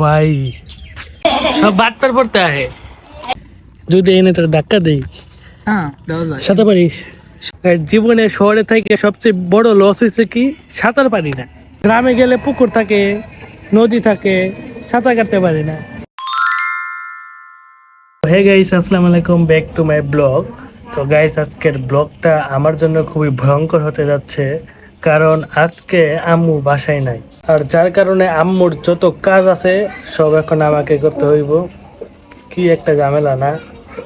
ভাই সব বাটপার পড়তে আহে যদি এনে তোর ধাক্কা দেই সাঁতার পারিস? জীবনে শহরে থেকে সবচেয়ে বড় লস হয়েছে কি সাঁতার পারি না। গ্রামে গেলে পুকুর থাকে, নদী থাকে, সাঁতার কাটতে পারি না। হে গাইস, আসসালামু আলাইকুম, ব্যাক টু মাই ব্লগ। তো গাইস, আজকের ব্লগটা আমার জন্য খুবই ভয়ঙ্কর হতে যাচ্ছে, কারণ আজকে আম্মু বাসায় নাই। আর যার কারণে আম্মুর যত কাজ আছে সব এখন আমাকে করতে হইব। কি একটা ঝামেলা না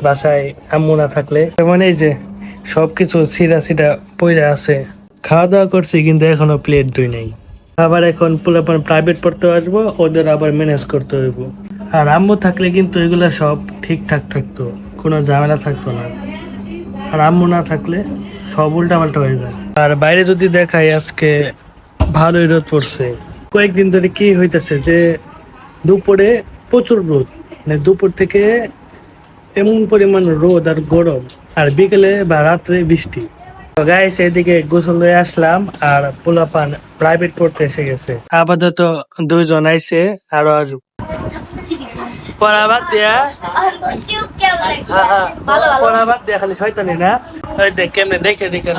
বাসায় আম্মু না থাকলে। মানে এই যে সবকিছু সিরা সিরা পইরা আছে। খাওয়া দাওয়া করছি কিন্তু এখনো প্লেট ধুই নাই। আবার এখন পুরোপুরি প্রাইভেট পড়তে আসবো, ওদের আবার ম্যানেজ করতে হইব। আর আম্মু থাকলে কিন্তু এগুলা সব ঠিকঠাক থাকতো, কোনো ঝামেলা থাকতো না। আর আম্মু না থাকলে সব উল্টা পাল্টা হয়ে যায়। আর বাইরে যদি দেখাই, আজকে ভালোই রোদ পড়ছে। কয়েকদিন ধরে কি হইতেছে যে দুপুরে প্রচুর রোদ, মানে দুপুর থেকে এমন পরিমাণ রোদ আর গরম, আর বিকেলে বা রাত্রে বৃষ্টি। তো গাইস, এদিকে গোসল হয়ে আসলাম আর পোলাপান প্রাইভেট পড়তে এসে গেছে। আপাতত দুইজন আইছে, আরো আসুক। পড়া বাদ দেয়া, পড়া বাদ দেয়া খালি শয়তানি না। ওই দেখ কেমনে দেখে দেখে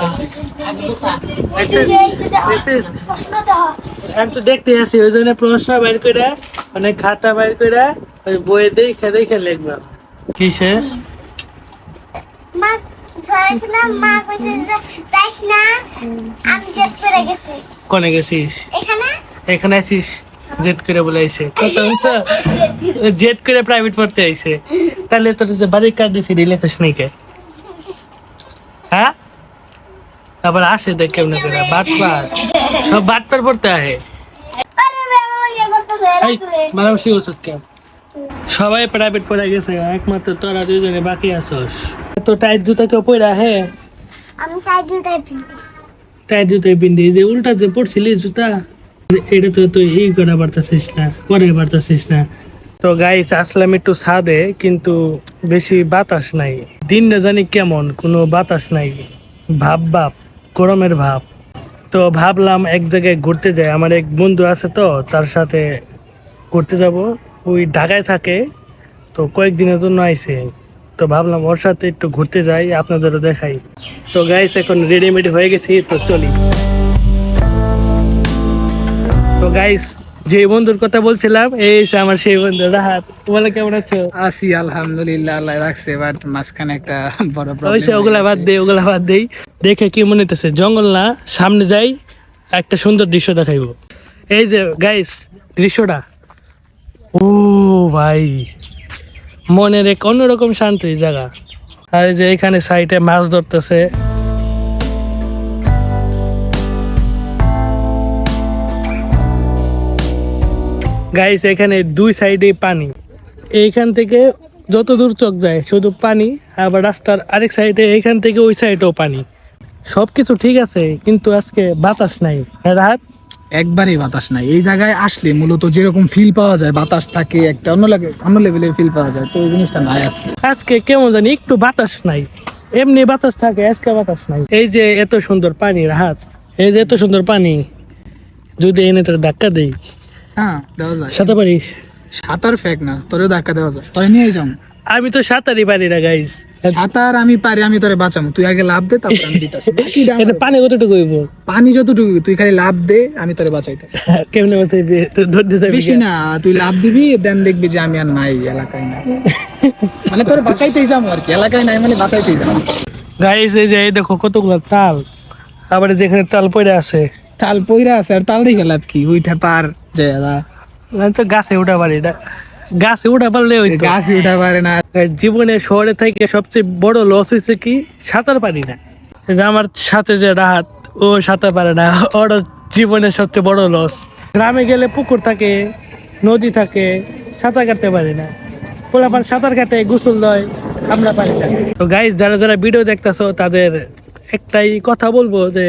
আমি তো দেখতে আসি, ওই জন্য প্রশ্ন বাইর করে মানে খাতা বাইর করে ওই বইয়ে দেখে দেখে লিখবা। কিসে কোনে গেছিস? এখানে আছিস? জেদ করে বলে আইসে, জেদ করে প্রাইভেট পড়তে আইসে। তাহলে তোর যে বাড়ির কাজ দিছি লেখাস নাই কে? হ্যাঁ, আবার আসে দেখ কেমন করে বাটপার, সব বাটপার পড়তে আহে। মারামাসি ওষুধ কেন? সবাই প্রাইভেট পড়ে গেছে, একমাত্র তোরা দুজনে বাকি আছস। তো টাইট জুতা কেউ পরে আহে? আমি টাইট জুতাই পিন্দি। টাইট জুতাই পিন্দি, যে উল্টা যে পড়ছিলি জুতা, এটা তো তুই এই করা পারতাছিস না, করে পারতাছিস না। তো গাইস, আসলাম একটু ছাদে, কিন্তু বেশি বাতাস নাই। দিনটা জানি কেমন, কোনো বাতাস নাই, ভাব ভাব গরমের ভাব। তো ভাবলাম এক জায়গায় ঘুরতে যাই, আমার এক বন্ধু আছে, তো তার সাথে ঘুরতে যাব। ওই ঢাকায় থাকে, তো কয়েকদিনের জন্য আইছে। তো ভাবলাম ওর সাথে একটু ঘুরতে যাই, আপনাদেরও দেখাই। তো গাইস, এখন রেডিমেড হয়ে গেছি, তো চলি। তো গাইস, যে বন্ধুর কথা বলছিলাম, এই আমার সেই বন্ধু রাহাত। বলে কেমন আছো? আছি আলহামদুলিল্লাহ, আল্লাহ রাখছে। বাট মাঝখানে একটা বড় প্রবলেম অবশ্যই ওগুলা বাদ দেই, ওগুলা বাদ দেই। দেখে কি মনে হইতেছে জঙ্গল না, সামনে যাই একটা সুন্দর দৃশ্য দেখাইবো। এই যে গাইস দৃশ্যটা, ও ভাই, মনের এক অন্যরকম শান্তি জায়গা। আর এই যে এখানে সাইডে মাছ ধরতেছে। গাইস, এখানে দুই সাইডে পানি, এইখান থেকে যত দূর চোখ যায় শুধু পানি। আবার রাস্তার আরেক সাইডে, এইখান থেকে ওই সাইডেও পানি। সবকিছু ঠিক আছে, কিন্তু আজকে বাতাস নাই। রাত একবারই বাতাস নাই। এই জায়গায় আসলে মূলত যেরকম ফিল পাওয়া যায়, বাতাস থাকে, একটা অন্য লেভেলের ফিল পাওয়া যায়, তো ওই জিনিসটা নাই আজকে। আজকে কেমন জানি একটু বাতাস নাই, এমনি বাতাস থাকে, আজকে বাতাস নাই। এই যে এত সুন্দর পানি রাহাত, এই যে এত সুন্দর পানি, যদি এনে তোর ধাক্কা দেই, হ্যাঁ দেওয়া যায়। সাঁতার পারিস? সাঁতার ফেক না, তোরে ধাক্কা দেওয়া যায়, তোরে নিয়ে যাও। আমি তো সাঁতারই পারি না গাইস। সাঁতার আমি পারি, আমি তোরে বাঁচাবো। তুই আগে লাভ দে, তারপর আমি দিতাছি। এটা পানি কতটুকু হইব? পানি যতটুকু, তুই খালি লাভ দে, আমি তোরে বাঁচাইতাছি। কেমনে বাঁচাইবি? তুই ধরতে যাবি? বেশি না, তুই লাভ দিবি, দেন দেখবি যে আমি আর নাই, এলাকায় নাই। মানে তোরে বাঁচাইতেই যাবো আর কি, এলাকায় নাই মানে বাঁচাইতেই যাবো। গাইস, এই যে এই দেখো কতগুলো তাল, আবার যেখানে তাল পড়ে আছে। তাল পইরা আছে, আর তাল দেখে লাভ কি? ওইটা পার যে আমি তো গাছে উঠা পারি না, গাছে উঠা পারলে ওই গাছে উঠা পারে না। জীবনে শহরে থেকে সবচেয়ে বড় লস হয়েছে কি সাঁতার পারি না। এই যে আমার সাথে যে রাহাত, ও সাঁতার পারে না, ওর জীবনের সবচেয়ে বড় লস। গ্রামে গেলে পুকুর থাকে, নদী থাকে, সাঁতার কাটতে পারি না। পোলাপান সাঁতার কাটে, গোসল দেয়, আমরা পারি না। তো গাইস, যারা যারা ভিডিও দেখতেছো তাদের একটাই কথা বলবো যে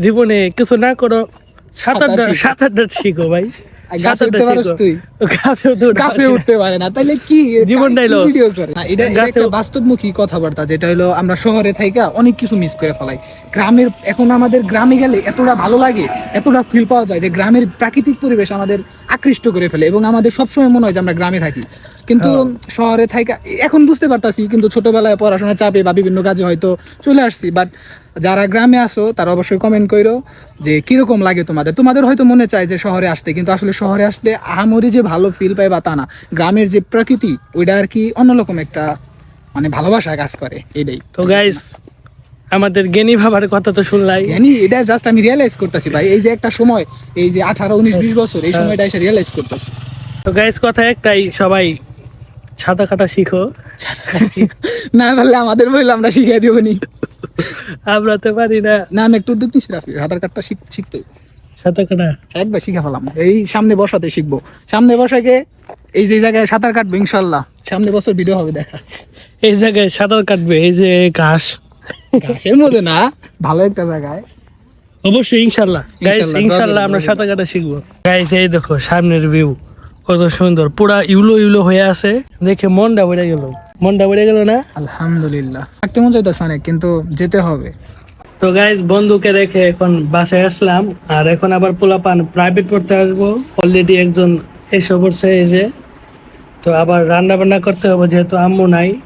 জীবনে কিছু না করো, সাঁতারটা শিখো ভাই। গাছে উঠতে পারস তুই? গাছে উঠতে পারি গাছে না। উঠতে পারে না, তাইলে কি জীবনটাই কি loss। ভিডিও করে? না, এটা গাছে- একটা বাস্তবমুখী কথাবার্তা, যেটা হলো আমরা শহরে থাইকা অনেক কিছু মিস করে ফেলাই। গ্রামের, এখন আমাদের গ্রামে গেলে এতটা ভালো লাগে, এতটা ফিল পাওয়া যায় যে গ্রামের প্রাকৃতিক পরিবেশ আমাদের আকৃষ্ট করে ফেলে, এবং আমাদের সবসময় মনে হয় যে আমরা গ্রামে থাকি। কিন্তু শহরে থাইকা এখন বুঝতে পারতাছি, কিন্তু ছোটবেলায় পড়াশোনার চাপে বা বিভিন্ন কাজে হয়তো চলে আসছি। বাট যারা গ্রামে আসো তারা অবশ্যই কমেন্ট করো যে কিরকম লাগে তোমাদের। তোমাদের হয়তো মনে চায় যে শহরে আসতে, কিন্তু আসলে শহরে আসলে আহামরি যে ভালো ফিল পায় বা তা না। গ্রামের যে প্রকৃতি, ওইটা আর কি অন্যরকম একটা মানে ভালোবাসা কাজ করে, এটাই। তো গাইস আমাদের জ্ঞানী ভাবার কথা তো শুনলাই। জানি, এটা জাস্ট আমি রিয়েলাইজ করতেছি ভাই, এই যে একটা সময়, এই যে 18, 19, 20 বছর, এই সময়টা এসে রিয়েলাইজ করতেছি। তো গাইস কথা একটাই, সবাই সাঁতার কাটা শিখো। না পারলে আমাদের বইলে আমরা শিখিয়ে দিব নি। আমরা তো পারি না না, আমি একটু উদ্যোগ নিচ্ছি রাফি, সাঁতার কাটটা শিখতে সাঁতার কাটা। একবার শিখে ফেলাম, এই সামনে বসাতে শিখবো। সামনে বসাকে এই যে জায়গায় সাঁতার কাটবো ইনশাল্লাহ, সামনে বছর ভিডিও হবে দেখা। এই জায়গায় সাঁতার কাটবে, এই যে ঘাস, ঘাসের মধ্যে না, ভালো একটা জায়গায়। অবশ্যই ইনশাল্লাহ গাইস, ইনশাল্লাহ, ইনশাল্লাহ আমরা দোয়া সাঁতার কাটা শিখবো। গাইস এই দেখো সামনের ভিউ কত সুন্দর, পুরা ইউলো ইউলো হয়ে আছে, দেখে মনটা বেড়ে গেল, মনটা বেড়ে গেল না? আলহামদুলিল্লাহ, থাকতে মন চাইতেছে অনেক, কিন্তু যেতে হবে। তো গাইস বন্ধুকে রেখে এখন বাসায় আসলাম, আর এখন আবার পোলাপান প্রাইভেট পড়তে আসবো। অলরেডি একজন এসে পড়ছে এই যে। তো আবার রান্না বান্না করতে হবে যেহেতু আম্মু নাই।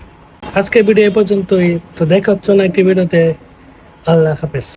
আজকে ভিডিও এই পর্যন্তই, তো দেখা হচ্ছে না একটি ভিডিওতে। আল্লাহ হাফেজ।